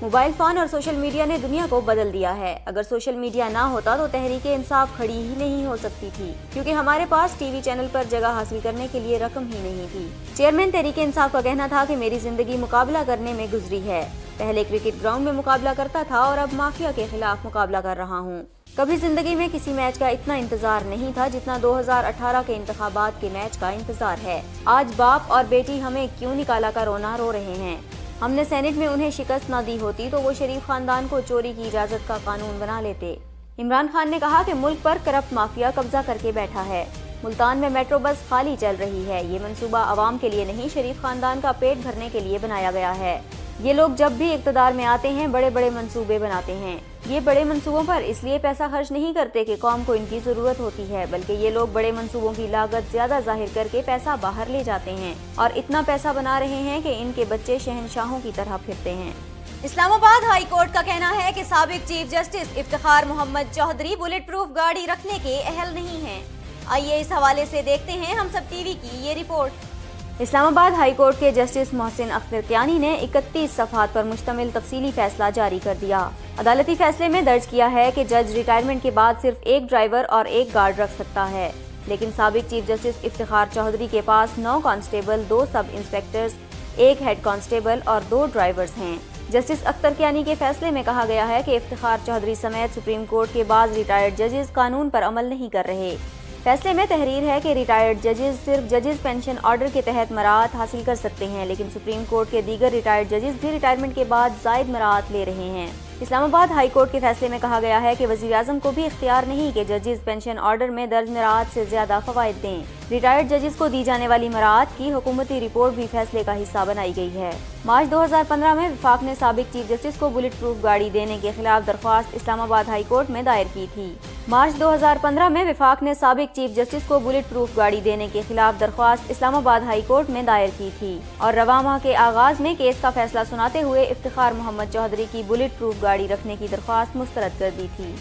Mobile phone اور social media نے دنیا کو بدل دیا ہے۔ اگر سوشل میڈیا نہ ہوتا تو تحریک انصاف کھڑی ہی نہیں ہو سکتی تھی، کیونکہ ہمارے پاس ٹی وی چینل پر جگہ حاصل کرنے کے لیے رقم ہی نہیں تھی۔ چیئرمین تحریک انصاف کا کہنا تھا کہ میری زندگی مقابلہ کرنے میں گزری ہے۔ پہلے کرکٹ گراؤنڈ میں مقابلہ کرتا تھا اور اب مافیا کے خلاف مقابلہ کر رہا ہوں۔ کبھی زندگی میں کسی میچ کا اتنا انتظار نہیں تھا جتنا 2018 کے انتخابات کے میچ کا انتظار ہے۔ آج باپ اور بیٹی ہمیں کیوں نکالا کا رونا رو رہے ہیں۔ ہم نے سینٹ میں انہیں شکست نہ دی ہوتی تو وہ شریف خاندان کو چوری کی اجازت کا قانون بنا لیتے۔ عمران خان نے کہا کہ ملک پر کرپٹ مافیا قبضہ کر کے بیٹھا ہے۔ ملتان میں میٹرو بس خالی چل رہی ہے۔ یہ منصوبہ عوام کے لیے نہیں، شریف خاندان کا پیٹ بھرنے کے لیے بنایا گیا ہے۔ یہ لوگ جب بھی اقتدار میں آتے ہیں بڑے بڑے منصوبے بناتے ہیں۔ یہ بڑے منصوبوں پر اس لیے پیسہ خرچ نہیں کرتے کہ قوم کو ان کی ضرورت ہوتی ہے، بلکہ یہ لوگ بڑے منصوبوں کی لاگت زیادہ ظاہر کر کے پیسہ باہر لے جاتے ہیں اور اتنا پیسہ بنا رہے ہیں کہ ان کے بچے شہنشاہوں کی طرح پھرتے ہیں۔ اسلام آباد ہائی کورٹ کا کہنا ہے کہ سابق chief justice Iftikhar Muhammad Chaudhry Bullet proof گاڑی رکھنے کے اہل نہیں ہیں۔ آئیے اس حوالے سے دیکھتے ہیں ہم سب ٹی وی کی یہ رپورٹ۔ اسلام آباد ہائی کورٹ کے جسٹس محسن اختر کیانی نے 31 صفحات پر مشتمل تفصیلی فیصلہ جاری کر دیا۔ عدالتی فیصلے میں درج کیا ہے کہ جج ریٹائرمنٹ کے بعد صرف ایک ڈرائیور اور ایک گارڈ رکھ سکتا ہے، لیکن سابق چیف جسٹس افتخار چودھری کے پاس 9 کانسٹیبل، 2 سب انسپیکٹرز، 1 ہیڈ کانسٹیبل اور 2 ڈرائیورز ہیں۔ جسٹس اختر کیانی کے فیصلے میں کہا گیا ہے کہ افتخار چودھری سمیت سپریم کورٹ کے بعض ریٹائرڈ ججز قانون پر عمل نہیں کر رہے۔ فیصلے میں تحریر ہے کہ ریٹائرڈ ججز صرف ججز پینشن آرڈر کے تحت مراعات حاصل کر سکتے ہیں، لیکن سپریم کورٹ کے دیگر ریٹائرڈ ججز بھی ریٹائرمنٹ کے بعد زائد مراعات لے رہے ہیں۔ اسلام آباد ہائی کورٹ کے فیصلے میں کہا گیا ہے کہ وزیر اعظم کو بھی اختیار نہیں کہ ججز پینشن آرڈر میں درج مراعات سے زیادہ فوائد دیں۔ ریٹائرڈ ججز کو دی جانے والی مراعات کی حکومتی رپورٹ بھی فیصلے کا حصہ بنائی گئی ہے۔ مارچ 2015 میں وفاق نے سابق چیف جسٹس کو بلٹ پروف گاڑی دینے کے خلاف درخواست اسلام آباد ہائی کورٹ میں دائر کی تھی۔ مارچ 2015 میں وفاق نے سابق چیف جسٹس کو بلٹ پروف گاڑی دینے کے خلاف درخواست اسلام آباد ہائی کورٹ میں دائر کی تھی اور رواں ماہ کے آغاز میں کیس کا فیصلہ سناتے ہوئے افتخار محمد چودھری کی بلٹ پروف گاڑی رکھنے کی درخواست مسترد کر دی تھی۔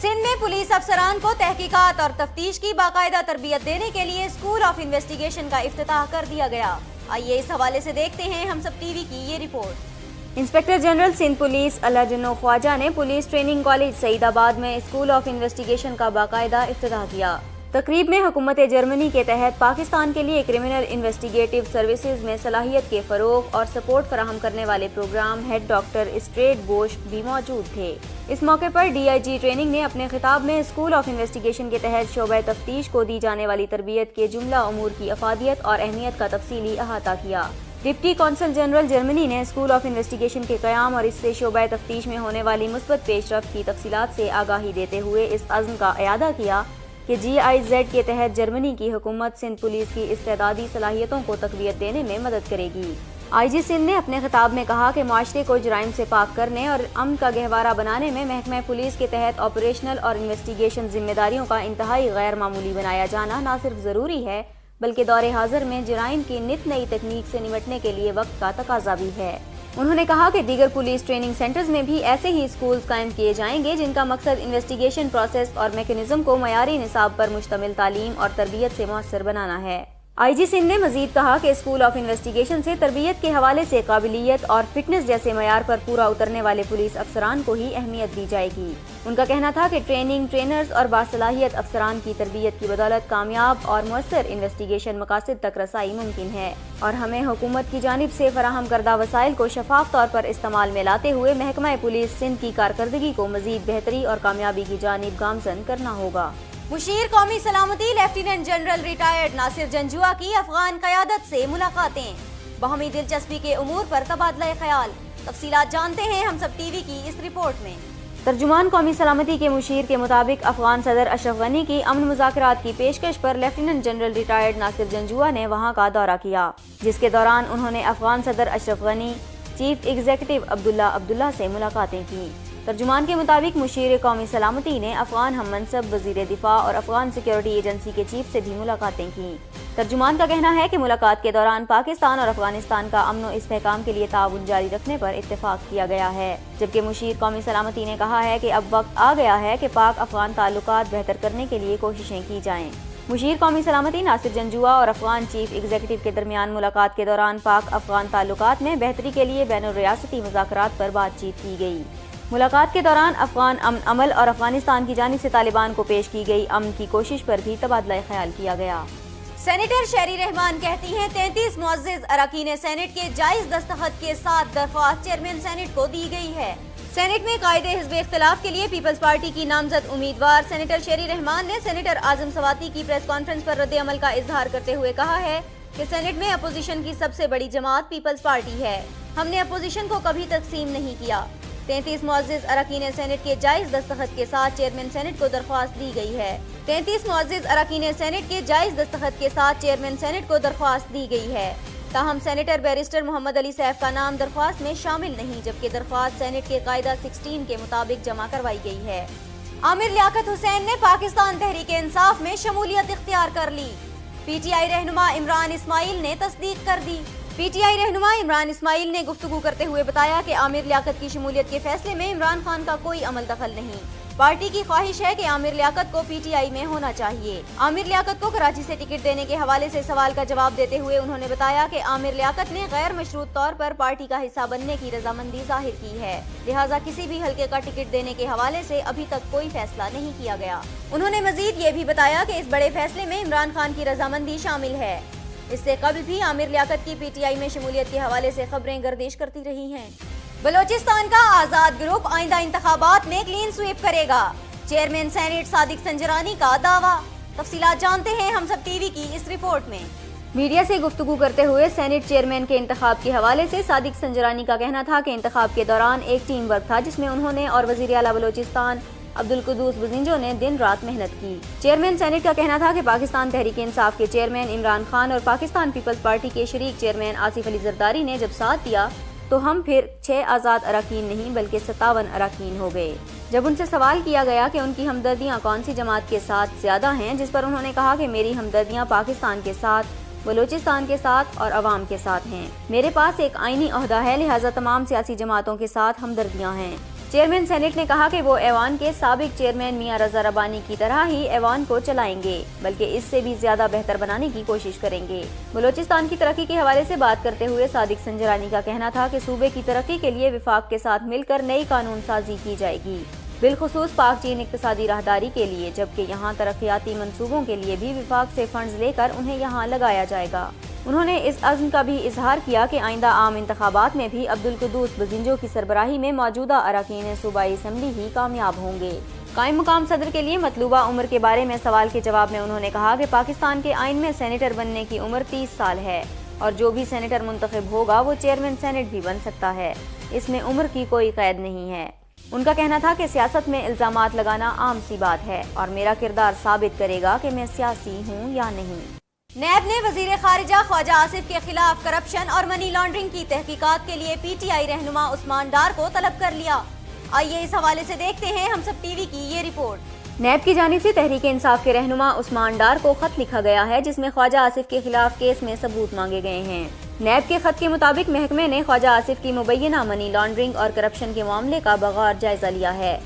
سندھ میں پولیس افسران کو تحقیقات اور تفتیش کی باقاعدہ تربیت دینے کے لیے اسکول آف انویسٹیگیشن کا افتتاح کر دیا گیا۔ آئیے اس حوالے سے دیکھتے ہیں ہم سب ٹی وی کی یہ رپورٹ۔ Inspector general Sindh police Allah Dino Khawaja نے پولیس ٹریننگ کالج سعید آباد میں اسکول آف انویسٹیگیشن کا باقاعدہ افتتاح کیا۔ تقریب میں حکومت جرمنی کے تحت پاکستان کے لیے کرمنل انویسٹیگیٹو سروسز میں صلاحیت کے فروغ اور سپورٹ فراہم کرنے والے پروگرام ہیڈ ڈاکٹر اسٹریٹ بوش بھی موجود تھے۔ اس موقع پر ڈی آئی جی ٹریننگ نے اپنے خطاب میں اسکول آف انویسٹیگیشن کے تحت شعبہ تفتیش کو دی جانے والی تربیت کے جملہ امور کی افادیت اور اہمیت کا تفصیلی احاطہ کیا۔ ڈپٹی کونسل جنرل جرمنی نے اسکول آف انویسٹیگیشن کے قیام اور اس سے شعبہ تفتیش میں ہونے والی مثبت پیش رفت کی تفصیلات سے آگاہی دیتے ہوئے اس عزم کا اعادہ کیا کہ جی آئی زیڈ کے تحت جرمنی کی حکومت سندھ پولیس کی استعدادی صلاحیتوں کو تقویت دینے میں مدد کرے گی۔ آئی جی سندھ نے اپنے خطاب میں کہا کہ معاشرے کو جرائم سے پاک کرنے اور امن کا گہوارہ بنانے میں محکمہ پولیس کے تحت آپریشنل اور انویسٹیگیشن ذمہ داریوں کا انتہائی غیر معمولی بنایا جانا نہ صرف ضروری ہے بلکہ دور حاضر میں جرائم کی نت نئی تکنیک سے نمٹنے کے لیے وقت کا تقاضا بھی ہے۔ انہوں نے کہا کہ دیگر پولیس ٹریننگ سینٹرز میں بھی ایسے ہی اسکولز قائم کیے جائیں گے جن کا مقصد انویسٹیگیشن پروسیس اور میکینزم کو معیاری نصاب پر مشتمل تعلیم اور تربیت سے مؤثر بنانا ہے۔ آئی جی سندھ نے مزید کہا کہ اسکول آف انویسٹیگیشن سے تربیت کے حوالے سے قابلیت اور فٹنس جیسے معیار پر پورا اترنے والے پولیس افسران کو ہی اہمیت دی جائے گی۔ ان کا کہنا تھا کہ ٹریننگ، ٹرینرز اور باصلاحیت افسران کی تربیت کی بدولت کامیاب اور مؤثر انویسٹیگیشن مقاصد تک رسائی ممکن ہے اور ہمیں حکومت کی جانب سے فراہم کردہ وسائل کو شفاف طور پر استعمال میں لاتے ہوئے محکمہ پولیس سندھ کی کارکردگی کو مزید بہتری اور کامیابی کی جانب گامزن کرنا ہوگا۔ مشیر قومی سلامتی لیفٹیننٹ جنرل ریٹائرڈ ناصر جنجوعہ کی افغان قیادت سے ملاقاتیں، باہمی دلچسپی کے امور پر تبادلہ خیال۔ تفصیلات جانتے ہیں ہم سب ٹی وی کی اس رپورٹ میں۔ ترجمان قومی سلامتی کے مشیر کے مطابق افغان صدر اشرف غنی کی امن مذاکرات کی پیشکش پر لیفٹیننٹ جنرل ریٹائرڈ ناصر جنجوعہ نے وہاں کا دورہ کیا، جس کے دوران انہوں نے افغان صدر اشرف غنی، چیف ایگزیکٹو عبداللہ سے ملاقاتیں کی۔ ترجمان کے مطابق مشیر قومی سلامتی نے افغان ہم منصب وزیر دفاع اور افغان سیکیورٹی ایجنسی کے چیف سے بھی ملاقاتیں کی۔ ترجمان کا کہنا ہے کہ ملاقات کے دوران پاکستان اور افغانستان کا امن و استحکام کے لیے تعاون جاری رکھنے پر اتفاق کیا گیا ہے، جبکہ مشیر قومی سلامتی نے کہا ہے کہ اب وقت آ گیا ہے کہ پاک افغان تعلقات بہتر کرنے کے لیے کوششیں کی جائیں۔ مشیر قومی سلامتی ناصر جنجوعہ اور افغان چیف ایگزیکٹو کے درمیان ملاقات کے دوران پاک افغان تعلقات میں بہتری کے لیے بین الریاستی مذاکرات پر بات چیت کی گئی۔ ملاقات کے دوران افغان امن عمل اور افغانستان کی جانب سے طالبان کو پیش کی گئی امن کی کوشش پر بھی تبادلہ خیال کیا گیا۔ سینیٹر شہری رحمان کہتی ہیں 33 معزز اراکین سینٹ کے جائز دستخط کے ساتھ درخواست چیئرمین سینٹ کو دی گئی ہے۔ سینٹ میں قائد حزب اختلاف کے لیے پیپلز پارٹی کی نامزد امیدوار سینیٹر شہری رحمان نے سینیٹر اعظم سواتی کی پریس کانفرنس پر رد عمل کا اظہار کرتے ہوئے کہا ہے کہ سینٹ میں اپوزیشن کی سب سے بڑی جماعت پیپلز پارٹی ہے، ہم نے اپوزیشن کو کبھی تقسیم نہیں کیا۔ 33 معزز اراکین سینٹ کے جائز دستخط کے ساتھ چیئرمین سینٹ کو درخواست دی گئی ہے۔ 33 معزز اراکین سینٹ کے جائز دستخط کے ساتھ چیئرمین سینٹ کو درخواست دی گئی ہے، تاہم سینیٹر بیرسٹر محمد علی سیف کا نام درخواست میں شامل نہیں، جبکہ درخواست سینٹ کے قاعدہ 16 کے مطابق جمع کروائی گئی ہے۔ عامر لیاقت حسین نے پاکستان تحریک انصاف میں شمولیت اختیار کر لی، پی ٹی آئی رہنما عمران اسماعیل نے تصدیق کر دی۔ پی ٹی آئی رہنما عمران اسماعیل نے گفتگو کرتے ہوئے بتایا کہ عامر لیاقت کی شمولیت کے فیصلے میں عمران خان کا کوئی عمل دخل نہیں، پارٹی کی خواہش ہے کہ عامر لیاقت کو پی ٹی آئی میں ہونا چاہیے۔ عامر لیاقت کو کراچی سے ٹکٹ دینے کے حوالے سے سوال کا جواب دیتے ہوئے انہوں نے بتایا کہ عامر لیاقت نے غیر مشروط طور پر پارٹی کا حصہ بننے کی رضامندی ظاہر کی ہے، لہٰذا کسی بھی حلقے کا ٹکٹ دینے کے حوالے سے ابھی تک کوئی فیصلہ نہیں کیا گیا۔ انہوں نے مزید یہ بھی بتایا کہ اس بڑے فیصلے میں عمران خان کی رضامندی شامل ہے۔ اس سے قبل بھی عامر لیاقت کی پی ٹی آئی میں شمولیت کے حوالے سے خبریں گردش کرتی رہی ہیں۔ بلوچستان کا آزاد گروپ آئندہ انتخابات میں کلین سویپ کرے گا، چیئرمین سینٹ صادق سنجرانی کا دعویٰ۔ تفصیلات جانتے ہیں ہم سب ٹی وی کی اس رپورٹ میں۔ میڈیا سے گفتگو کرتے ہوئے سینٹ چیئرمین کے انتخاب کے حوالے سے صادق سنجرانی کا کہنا تھا کہ انتخاب کے دوران ایک ٹیم ورک تھا جس میں انہوں نے اور وزیر اعلیٰ بلوچستان عبدالقدوس بزنجو نے دن رات محنت کی۔ چیئرمین سینٹ کا کہنا تھا کہ پاکستان تحریک انصاف کے چیئرمین عمران خان اور پاکستان پیپلز پارٹی کے شریک چیئرمین آصف علی زرداری نے جب ساتھ دیا تو ہم پھر 6 آزاد اراکین نہیں بلکہ 57 اراکین ہو گئے۔ جب ان سے سوال کیا گیا کہ ان کی ہمدردیاں کون سی جماعت کے ساتھ زیادہ ہیں، جس پر انہوں نے کہا کہ میری ہمدردیاں پاکستان کے ساتھ، بلوچستان کے ساتھ اور عوام کے ساتھ ہیں، میرے پاس ایک آئینی عہدہ ہے، لہٰذا تمام سیاسی جماعتوں کے ساتھ ہمدردیاں ہیں۔ چیئرمین سینٹ نے کہا کہ وہ ایوان کے سابق چیئرمین میاں رضا ربانی کی طرح ہی ایوان کو چلائیں گے، بلکہ اس سے بھی زیادہ بہتر بنانے کی کوشش کریں گے۔ بلوچستان کی ترقی کے حوالے سے بات کرتے ہوئے صادق سنجرانی کا کہنا تھا کہ صوبے کی ترقی کے لیے وفاق کے ساتھ مل کر نئی قانون سازی کی جائے گی، بالخصوص پاک چین اقتصادی راہداری کے لیے، جبکہ یہاں ترقیاتی منصوبوں کے لیے بھی وفاق سے فنڈز لے کر انہیں یہاں لگایا جائے گا۔ انہوں نے اس عزم کا بھی اظہار کیا کہ آئندہ عام انتخابات میں بھی عبدالقدوس بزنجو کی سربراہی میں موجودہ اراکین صوبائی اسمبلی ہی کامیاب ہوں گے۔ قائم مقام صدر کے لیے مطلوبہ عمر کے بارے میں سوال کے جواب میں انہوں نے کہا کہ پاکستان کے آئین میں سینیٹر بننے کی عمر 30 سال ہے اور جو بھی سینیٹر منتخب ہوگا وہ چیئرمین سینٹ بھی بن سکتا ہے، اس میں عمر کی کوئی قید نہیں ہے۔ ان کا کہنا تھا کہ سیاست میں الزامات لگانا عام سی بات ہے اور میرا کردار ثابت کرے گا کہ میں سیاسی ہوں یا نہیں۔ نیب نے وزیر خارجہ خواجہ آصف کے خلاف کرپشن اور منی لانڈرنگ کی تحقیقات کے لیے پی ٹی آئی رہنما عثمان ڈار کو طلب کر لیا۔ آئیے اس حوالے سے دیکھتے ہیں ہم سب ٹی وی کی یہ رپورٹ۔ نیب کی جانب سے تحریک انصاف کے رہنما عثمان ڈار کو خط لکھا گیا ہے جس میں خواجہ آصف کے خلاف کیس میں ثبوت مانگے گئے ہیں۔ نیب کے خط کے مطابق محکمے نے خواجہ آصف کی مبینہ منی لانڈرنگ اور کرپشن کے معاملے کا بغور جائزہ لیا ہے۔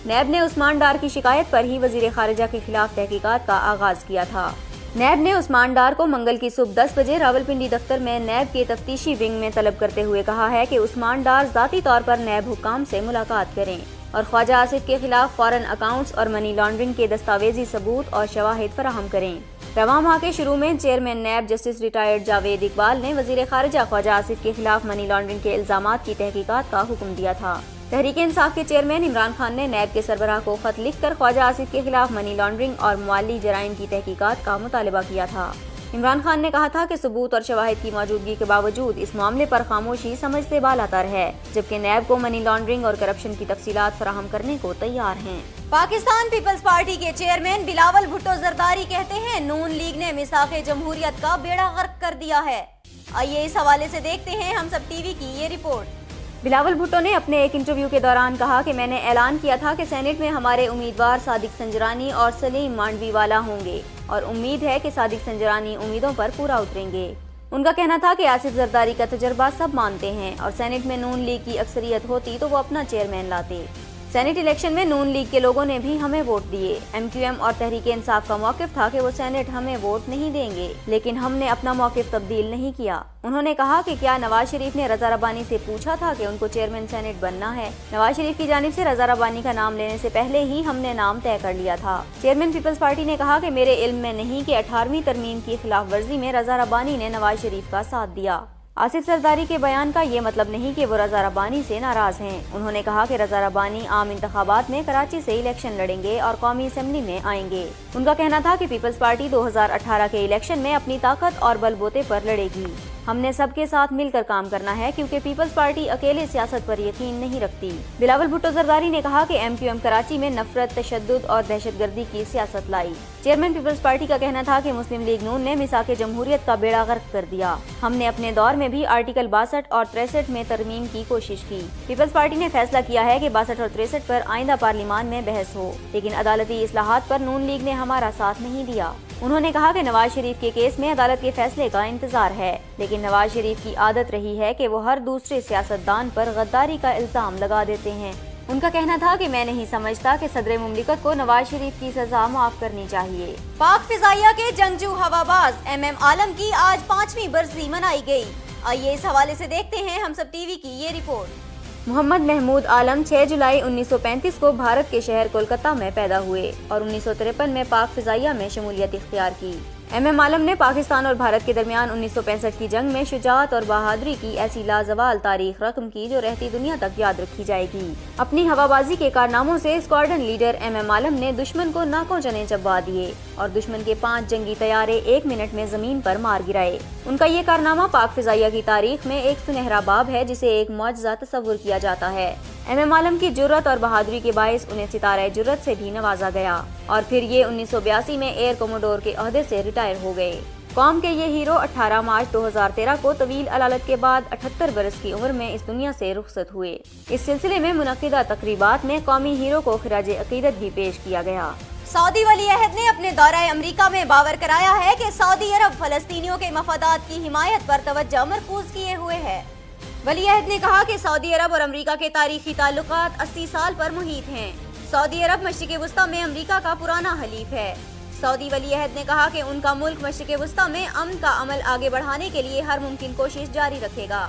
نیب نے عثمان ڈار کی شکایت پر ہی وزیر خارجہ کے خلاف تحقیقات کا آغاز کیا تھا۔ نیب نے عثمان ڈار کو منگل کی صبح 10 بجے راولپنڈی دفتر میں نیب کے تفتیشی ونگ میں طلب کرتے ہوئے کہا ہے کہ عثمان ڈار ذاتی طور پر نیب حکام سے ملاقات کریں اور خواجہ آصف کے خلاف فارن اکاؤنٹس اور منی لانڈرنگ کے دستاویزی ثبوت اور شواہد فراہم کریں۔ رواں ماہ کے شروع میں chairman NAB justice retired Javed Iqbal نے وزیر خارجہ خواجہ آصف کے خلاف منی لانڈرنگ کے الزامات کی تحقیقات کا حکم دیا تھا۔ تحریک انصاف کے چیئرمین عمران خان نے نیب کے سربراہ کو خط لکھ کر خواجہ آصف کے خلاف منی لانڈرنگ اور مالی جرائم کی تحقیقات کا مطالبہ کیا تھا۔ عمران خان نے کہا تھا کہ ثبوت اور شواہد کی موجودگی کے باوجود اس معاملے پر خاموشی سمجھ سے بالاتر ہے، جبکہ نیب کو منی لانڈرنگ اور کرپشن کی تفصیلات فراہم کرنے کو تیار ہیں۔ پاکستان پیپلز پارٹی کے چیئرمین بلاول بھٹو زرداری کہتے ہیں نون لیگ نے میثاق جمہوریت کا بیڑا غرق کر دیا ہے۔ آئیے اس حوالے سے دیکھتے ہیں ہم سب ٹی وی کی یہ رپورٹ۔ بلاول بھٹو نے اپنے ایک انٹرویو کے دوران کہا کہ میں نے اعلان کیا تھا کہ سینٹ میں ہمارے امیدوار صادق سنجرانی اور سلیم مانڈوی والا ہوں گے اور امید ہے کہ صادق سنجرانی امیدوں پر پورا اتریں گے۔ ان کا کہنا تھا کہ آصف زرداری کا تجربہ سب مانتے ہیں اور سینٹ میں نون لیگ کی اکثریت ہوتی تو وہ اپنا چیئرمین لاتے۔ سینٹ الیکشن میں نون لیگ کے لوگوں نے بھی ہمیں ووٹ دیے۔ MQM اور تحریک انصاف کا موقف تھا کہ وہ سینٹ ہمیں ووٹ نہیں دیں گے، لیکن ہم نے اپنا موقف تبدیل نہیں کیا۔ انہوں نے کہا کہ کیا نواز شریف نے رضا ربانی سے پوچھا تھا کہ ان کو چیئرمین سینٹ بننا ہے؟ نواز شریف کی جانب سے رضا ربانی کا نام لینے سے پہلے ہی ہم نے نام طے کر لیا تھا۔ چیئرمین پیپلز پارٹی نے کہا کہ میرے علم میں نہیں کہ 18ویں ترمیم کی خلاف ورزی میں رضا ربانی نے نواز شریف کا ساتھ دیا۔ آصف زرداری کے بیان کا یہ مطلب نہیں کہ وہ رضا ربانی سے ناراض ہیں۔ انہوں نے کہا کہ رضا ربانی عام انتخابات میں کراچی سے الیکشن لڑیں گے اور قومی اسمبلی میں آئیں گے۔ ان کا کہنا تھا کہ پیپلز پارٹی 2018 کے الیکشن میں اپنی طاقت اور بل بوتے پر لڑے گی۔ ہم نے سب کے ساتھ مل کر کام کرنا ہے کیونکہ پیپلز پارٹی اکیلے سیاست پر یقین نہیں رکھتی۔ بلاول بھٹو زرداری نے کہا کہ MQM کراچی میں نفرت، تشدد اور دہشت گردی کی سیاست لائی۔ چیئرمین پیپلز پارٹی کا کہنا تھا کہ مسلم لیگ نون نے میثاق جمہوریت کا بیڑا غرق کر دیا۔ ہم نے اپنے دور میں بھی آرٹیکل 62 اور 63 میں ترمیم کی کوشش کی۔ پیپلز پارٹی نے فیصلہ کیا ہے کہ 62 اور 63 پر آئندہ پارلیمان میں بحث ہو، لیکن عدالتی اصلاحات پر نون لیگ نے ہمارا ساتھ نہیں دیا۔ انہوں نے کہا کہ نواز شریف کے کیس میں عدالت کے فیصلے کا انتظار ہے، لیکن نواز شریف کی عادت رہی ہے کہ وہ ہر دوسرے سیاستدان پر غداری کا الزام لگا دیتے ہیں۔ ان کا کہنا تھا کہ میں نہیں سمجھتا کہ صدر مملکت کو نواز شریف کی سزا معاف کرنی چاہیے۔ پاک فضائیہ کے جنگجو ہواباز MM عالم کی آج 5ویں برسی منائی گئی۔ آئیے اس حوالے سے دیکھتے ہیں ہم سب TV کی یہ رپورٹ۔ محمد محمود عالم 6 جولائی 1935 کو بھارت کے شہر کولکتہ میں پیدا ہوئے اور 1953 میں پاک فضائیہ میں شمولیت اختیار کی۔ MM عالم نے پاکستان اور بھارت کے درمیان 1965 کی جنگ میں شجاعت اور بہادری کی ایسی لازوال تاریخ رقم کی جو رہتی دنیا تک یاد رکھی جائے گی۔ اپنی ہوابازی کے کارناموں سے اسکواڈرن لیڈر MM عالم نے دشمن کو ناکوں چنے چبا دیے اور دشمن کے 5 جنگی طیارے 1 منٹ میں زمین پر مار گرائے۔ ان کا یہ کارنامہ پاک فضائیہ کی تاریخ میں ایک سنہرا باب ہے جسے ایک معجزہ تصور کیا جاتا ہے۔ MM عالم کی جرأت اور بہادری کے باعث انہیں ستارہ جرأت سے بھی نوازا گیا اور پھر یہ 1982 میں ایئر کوموڈور کے عہدے سے ریٹائر ہو گئے۔ قوم کے یہ ہیرو 18 مارچ 2013 کو طویل علالت کے بعد 78 برس کی عمر میں اس دنیا سے رخصت ہوئے۔ اس سلسلے میں منعقدہ تقریبات میں قومی ہیرو کو خراج عقیدت بھی پیش کیا گیا۔ سعودی ولی عہد نے اپنے دورہ امریکہ میں باور کرایا ہے کہ سعودی عرب فلسطینیوں کے مفادات کی حمایت پر توجہ مرکوز کیے ہوئے ہے۔ ولی عہد نے کہا کہ سعودی عرب اور امریکہ کے تاریخی تعلقات 80 سال پر محیط ہیں۔ سعودی عرب مشرق وسطی میں امریکہ کا پرانا حلیف ہے۔ سعودی ولی عہد نے کہا کہ ان کا ملک مشرق وسطی میں امن کا عمل آگے بڑھانے کے لیے ہر ممکن کوشش جاری رکھے گا۔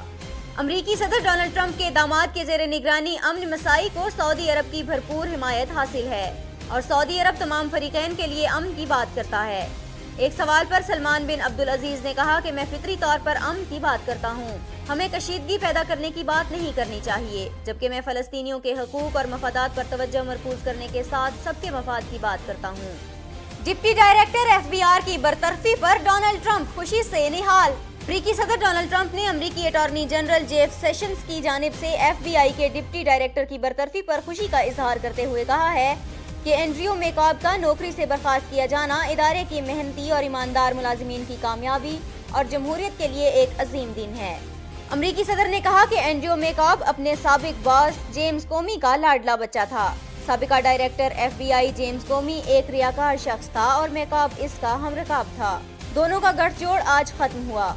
امریکی صدر ڈونلڈ ٹرمپ کے داماد کے زیر نگرانی امن مساعی کو سعودی عرب کی بھرپور حمایت حاصل ہے اور سعودی عرب تمام فریقین کے لیے امن کی بات کرتا ہے۔ ایک سوال پر سلمان بن عبدالعزیز نے کہا کہ میں فطری طور پر امن کی بات کرتا ہوں، ہمیں کشیدگی پیدا کرنے کی بات نہیں کرنی چاہیے، جبکہ میں فلسطینیوں کے حقوق اور مفادات پر توجہ مرکوز کرنے کے ساتھ سب کے مفاد کی بات کرتا ہوں۔ ڈپٹی ڈائریکٹر FBI کی برطرفی پر ڈونلڈ ٹرمپ خوشی سے نہال۔ امریکی صدر ڈونلڈ ٹرمپ نے امریکی اٹارنی جنرل جیف سیشنز کی جانب سے FBI کے ڈپٹی ڈائریکٹر کی برطرفی پر خوشی کا اظہار کرتے ہوئے کہا ہے کہ اینڈریو میکاب کا نوکری سے برخاست کیا جانا ادارے کی محنتی اور ایماندار ملازمین کی کامیابی اور جمہوریت کے لیے ایک عظیم دن ہے۔ امریکی صدر نے کہا کہ اینڈریو میکاب اپنے سابق باس جیمز کومی کا لاڈلا بچہ تھا۔ سابقہ ڈائریکٹر FBI جیمز کومی ایک ریاکار شخص تھا اور میکاب اس کا ہم رکاب تھا۔ دونوں کا گٹھ جوڑ آج ختم ہوا۔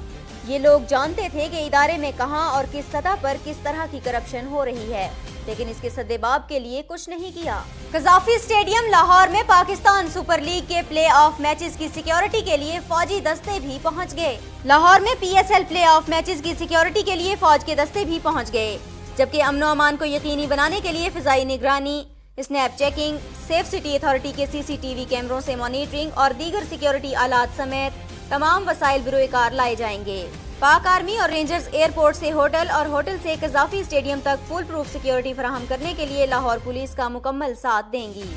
یہ لوگ جانتے تھے کہ ادارے میں کہاں اور کس سطح پر کس طرح کی کرپشن ہو رہی ہے، لیکن اس کے سدباب کے لیے کچھ نہیں کیا۔ قذافی اسٹیڈیم لاہور میں پاکستان سپر لیگ کے پلے آف میچز کی سیکیورٹی کے لیے فوجی دستے بھی پہنچ گئے۔ لاہور میں PSL پلے آف میچز کی سیکیورٹی کے لیے فوج کے دستے بھی پہنچ گئے، جبکہ امن و امان کو یقینی بنانے کے لیے فضائی نگرانی، snap checking, safe city authority کے CCTV کیمروں سے مانیٹرنگ اور دیگر سیکیورٹی آلات سمیت تمام وسائل بروئے کار لائے جائیں گے۔ پاک آرمی اور رینجرز ایئرپورٹ سے ہوٹل اور ہوٹل سے قذافی اسٹیڈیم تک فول پروف سیکیورٹی فراہم کرنے کے لیے لاہور پولیس کا مکمل ساتھ دیں گی۔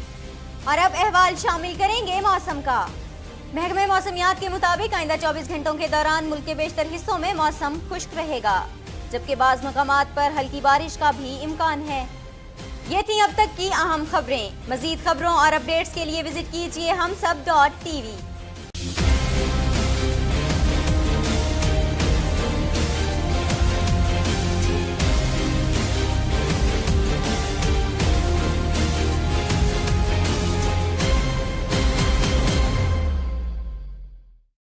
اور اب احوال شامل کریں گے موسم کا۔ محکمہ موسمیات کے مطابق آئندہ 24 گھنٹوں کے دوران ملک کے بیشتر حصوں میں موسم خشک رہے گا، جبکہ بعض مقامات پر ہلکی بارش کا بھی امکان ہے۔ یہ تھیں اب تک کی اہم خبریں۔ مزید خبروں اور اپڈیٹس کے لیے وزٹ کیجیے ہمسب.tv۔